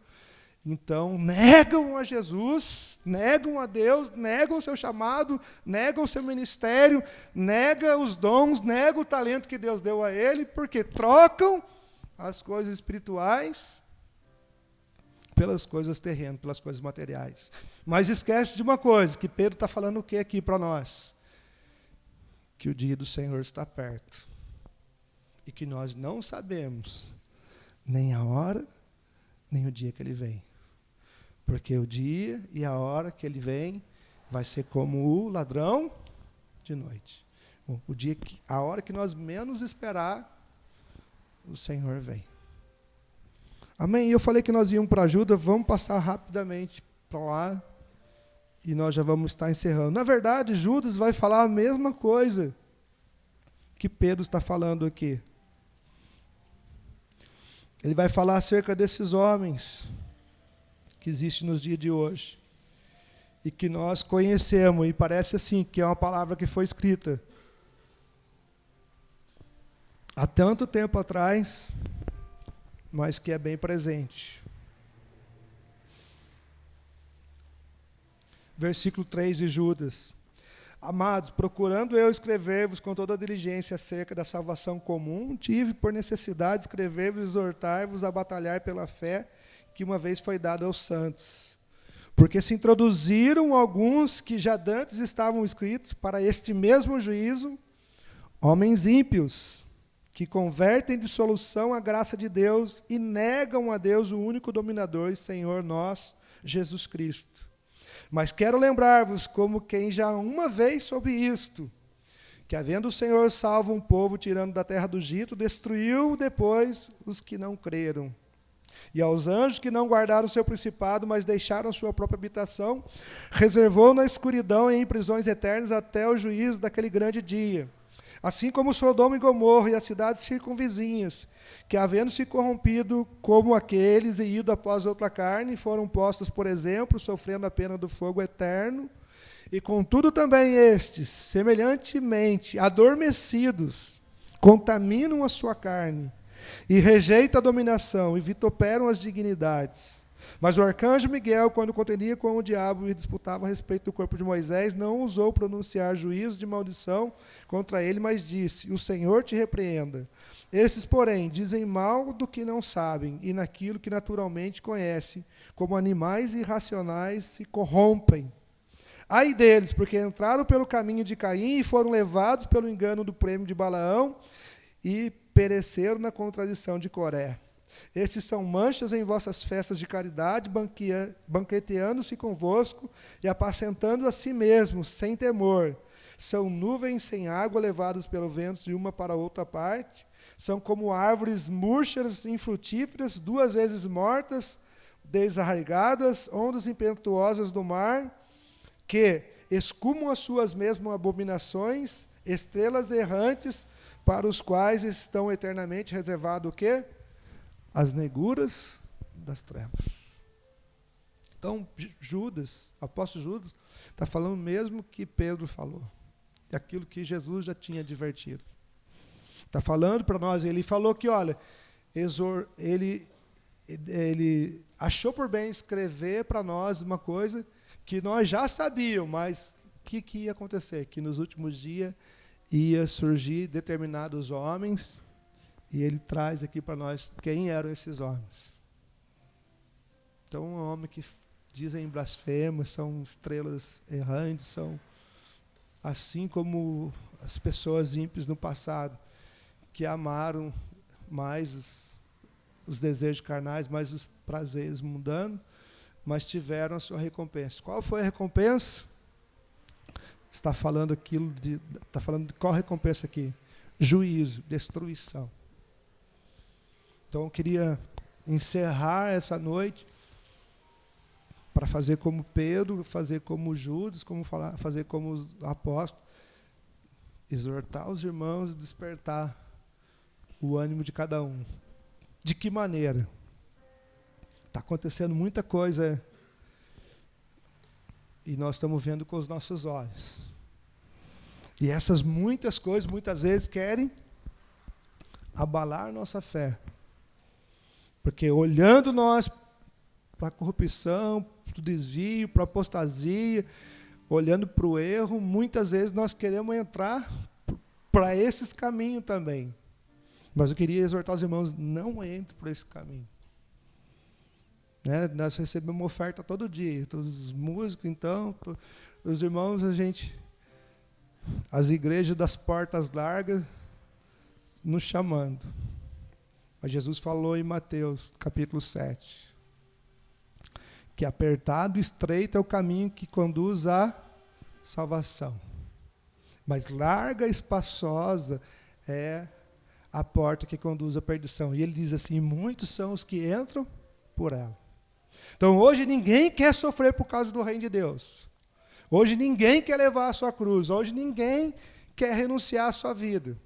Então, negam a Jesus, negam a Deus, negam o seu chamado, negam o seu ministério, negam os dons, negam o talento que Deus deu a ele, porque trocam as coisas espirituais pelas coisas terrenas, pelas coisas materiais. Mas esquece de uma coisa, que Pedro está falando o que aqui para nós? Que o dia do Senhor está perto. E que nós não sabemos nem a hora, nem o dia que ele vem. Porque o dia e a hora que ele vem vai ser como o ladrão de noite. O dia a hora que nós menos esperar, o Senhor vem. Amém? Eu falei que nós íamos para ajuda, vamos passar rapidamente para lá e nós já vamos estar encerrando. Na verdade, Judas vai falar a mesma coisa que Pedro está falando aqui. Ele vai falar acerca desses homens que existem nos dias de hoje e que nós conhecemos, e parece assim, que é uma palavra que foi escrita há tanto tempo atrás, mas que é bem presente. Versículo 3 de Judas. Amados, procurando eu escrever-vos com toda a diligência acerca da salvação comum, tive por necessidade escrever-vos e exortar-vos a batalhar pela fé que uma vez foi dada aos santos. Porque se introduziram alguns que já dantes estavam escritos para este mesmo juízo, homens ímpios, que convertem de solução a graça de Deus e negam a Deus, o único dominador e Senhor nosso, Jesus Cristo. Mas quero lembrar-vos, como quem já uma vez soube isto, que havendo o Senhor salvo um povo tirando da terra do Egito, destruiu depois os que não creram. E aos anjos que não guardaram o seu principado, mas deixaram sua própria habitação, reservou na escuridão e em prisões eternas até o juízo daquele grande dia. Assim como Sodoma e Gomorra e as cidades circunvizinhas, que havendo se corrompido como aqueles e ido após outra carne, foram postos, por exemplo, sofrendo a pena do fogo eterno, e contudo também estes, semelhantemente adormecidos, contaminam a sua carne, e rejeitam a dominação, e vituperam as dignidades. Mas o arcanjo Miguel, quando contendia com o diabo e disputava a respeito do corpo de Moisés, não ousou pronunciar juízo de maldição contra ele, mas disse: o Senhor te repreenda. Esses, porém, dizem mal do que não sabem, e naquilo que naturalmente conhecem, como animais irracionais se corrompem. Ai deles, porque entraram pelo caminho de Caim e foram levados pelo engano do prêmio de Balaão e pereceram na contradição de Coré. Esses são manchas em vossas festas de caridade, banqueteando-se convosco e apacentando a si mesmos, sem temor. São nuvens sem água levadas pelo vento de uma para outra parte. São como árvores murchas, infrutíferas, 2 vezes mortas, desarraigadas, ondas impetuosas do mar, que escumam as suas mesmas abominações, estrelas errantes, para os quais estão eternamente reservados o quê? As neguras das trevas. Então, Judas, apóstolo Judas, está falando mesmo que Pedro falou. E aquilo que Jesus já tinha advertido. Está falando para nós, ele falou que, olha, ele achou por bem escrever para nós uma coisa que nós já sabíamos, mas o que ia acontecer? Que nos últimos dias ia surgir determinados homens. E ele traz aqui para nós quem eram esses homens. Então, um homem que dizem blasfemas, são estrelas errantes, são assim como as pessoas ímpias no passado, que amaram mais os desejos carnais, mais os prazeres mundanos, mas tiveram a sua recompensa. Qual foi a recompensa? Está falando de qual recompensa aqui? Juízo, destruição. Então eu queria encerrar essa noite para fazer como Pedro, fazer como Judas, fazer como os apóstolos, exortar os irmãos e despertar o ânimo de cada um. De que maneira? Está acontecendo muita coisa e nós estamos vendo com os nossos olhos. E essas muitas coisas, muitas vezes, querem abalar nossa fé. Porque olhando nós para a corrupção, para o desvio, para a apostasia, olhando para o erro, muitas vezes nós queremos entrar para esses caminhos também. Mas eu queria exortar os irmãos, não entre por esse caminho. Né? Nós recebemos uma oferta todo dia, todos os músicos, então, os irmãos, as igrejas das portas largas, nos chamando. Mas Jesus falou em Mateus, capítulo 7, que apertado e estreito é o caminho que conduz à salvação. Mas larga e espaçosa é a porta que conduz à perdição. E ele diz assim, muitos são os que entram por ela. Então hoje ninguém quer sofrer por causa do reino de Deus. Hoje ninguém quer levar a sua cruz. Hoje ninguém quer renunciar à sua vida.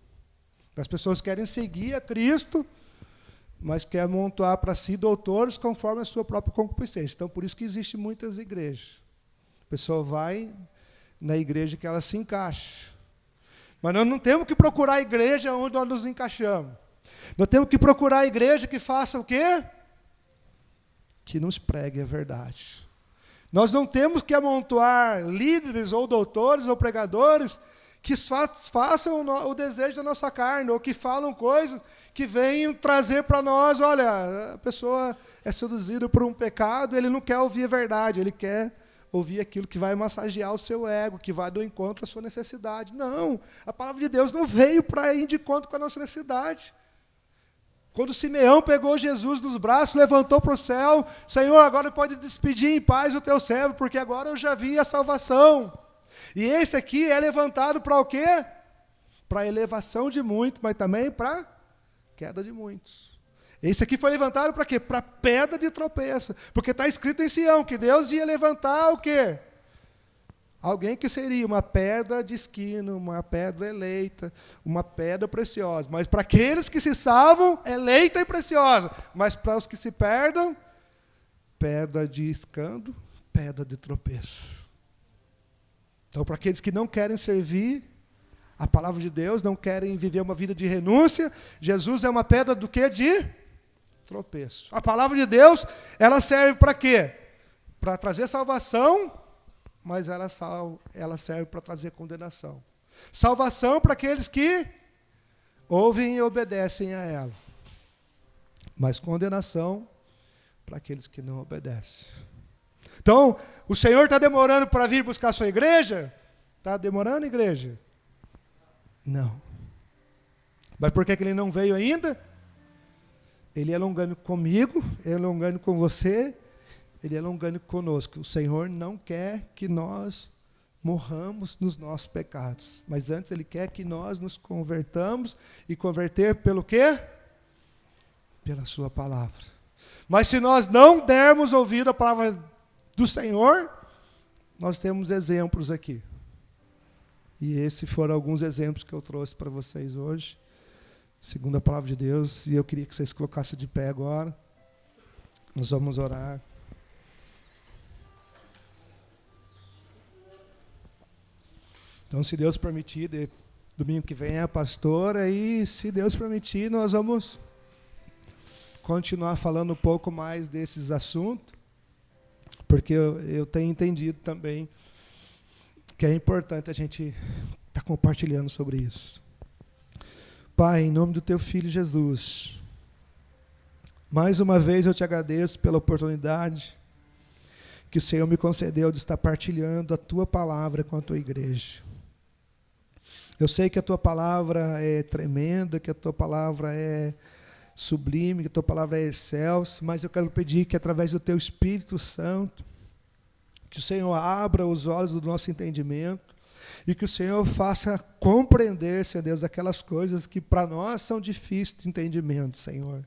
As pessoas querem seguir a Cristo, mas querem amontoar para si doutores conforme a sua própria concupiscência. Então por isso que existem muitas igrejas. A pessoa vai na igreja que ela se encaixa. Mas nós não temos que procurar a igreja onde nós nos encaixamos. Nós temos que procurar a igreja que faça o quê? Que nos pregue a verdade. Nós não temos que amontoar líderes ou doutores ou pregadores que façam o desejo da nossa carne, ou que falam coisas que venham trazer para nós, olha, a pessoa é seduzida por um pecado, ele não quer ouvir a verdade, ele quer ouvir aquilo que vai massagear o seu ego, que vai do encontro à sua necessidade. Não, a palavra de Deus não veio para ir de encontro com a nossa necessidade. Quando Simeão pegou Jesus nos braços, levantou para o céu, Senhor, agora pode despedir em paz o teu servo, porque agora eu já vi a salvação. E esse aqui é levantado para o quê? Para a elevação de muitos, mas também para a queda de muitos. Esse aqui foi levantado para quê? Para pedra de tropeço. Porque está escrito em Sião que Deus ia levantar o quê? Alguém que seria uma pedra de esquina, uma pedra eleita, uma pedra preciosa. Mas para aqueles que se salvam, eleita e preciosa. Mas para os que se perdem, pedra de escândalo, pedra de tropeço. Então, para aqueles que não querem servir a palavra de Deus, não querem viver uma vida de renúncia, Jesus é uma pedra do quê? De tropeço. A palavra de Deus, ela serve para quê? Para trazer salvação, mas ela serve para trazer condenação. Salvação para aqueles que ouvem e obedecem a ela. Mas condenação para aqueles que não obedecem. Então, o Senhor está demorando para vir buscar a sua igreja? Está demorando, igreja? Não. Mas por que Ele não veio ainda? Ele é longânimo comigo, Ele é longânimo com você, Ele é longânimo conosco. O Senhor não quer que nós morramos nos nossos pecados. Mas antes Ele quer que nós nos convertamos. E converter pelo quê? Pela sua palavra. Mas se nós não dermos ouvido à palavra do Senhor, nós temos exemplos aqui. E esses foram alguns exemplos que eu trouxe para vocês hoje, segundo a palavra de Deus. E eu queria que vocês colocassem de pé agora. Nós vamos orar. Então, se Deus permitir, domingo que vem é a pastora, e se Deus permitir, nós vamos continuar falando um pouco mais desses assuntos, porque eu tenho entendido também que é importante a gente estar compartilhando sobre isso. Pai, em nome do Teu Filho Jesus, mais uma vez eu Te agradeço pela oportunidade que o Senhor me concedeu de estar partilhando a Tua palavra com a Tua igreja. Eu sei que a Tua palavra é tremenda, que a Tua palavra é sublime, que a Tua palavra é excelsa, mas eu quero pedir que através do Teu Espírito Santo, que o Senhor abra os olhos do nosso entendimento e que o Senhor faça compreender, Senhor Deus, aquelas coisas que para nós são difíceis de entendimento, Senhor.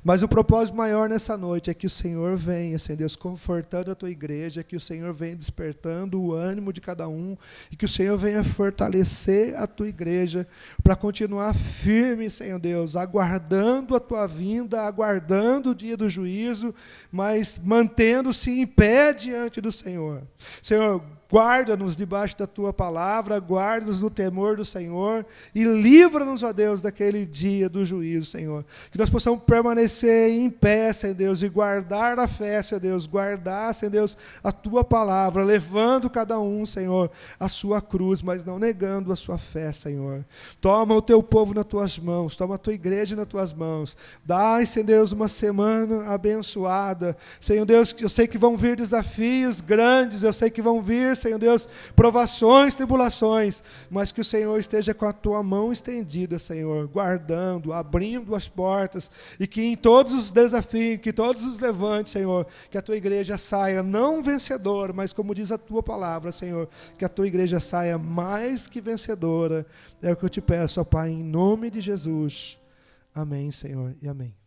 Mas o propósito maior nessa noite é que o Senhor venha, Senhor Deus, confortando a Tua igreja, que o Senhor venha despertando o ânimo de cada um e que o Senhor venha fortalecer a Tua igreja para continuar firme, Senhor Deus, aguardando a Tua vinda, aguardando o dia do juízo, mas mantendo-se em pé diante do Senhor. Senhor, guarda-nos debaixo da Tua palavra, guarda-nos no temor do Senhor e livra-nos, ó Deus, daquele dia do juízo, Senhor. Que nós possamos permanecer em pé, Senhor Deus, e guardar a fé, Senhor Deus, guardar, Senhor Deus, a Tua palavra, levando cada um, Senhor, a sua cruz, mas não negando a sua fé, Senhor. Toma o Teu povo nas Tuas mãos, toma a Tua igreja nas Tuas mãos. Dá, Senhor Deus, uma semana abençoada. Senhor Deus, eu sei que vão vir desafios grandes, eu sei que vão vir, Senhor Deus, provações, tribulações, mas que o Senhor esteja com a Tua mão estendida, Senhor, guardando, abrindo as portas, e que em todos os desafios, que todos os levantes, Senhor, que a Tua igreja saia não vencedora, mas como diz a Tua palavra, Senhor, que a Tua igreja saia mais que vencedora. É o que eu te peço, ó Pai, em nome de Jesus. Amém, Senhor, e amém.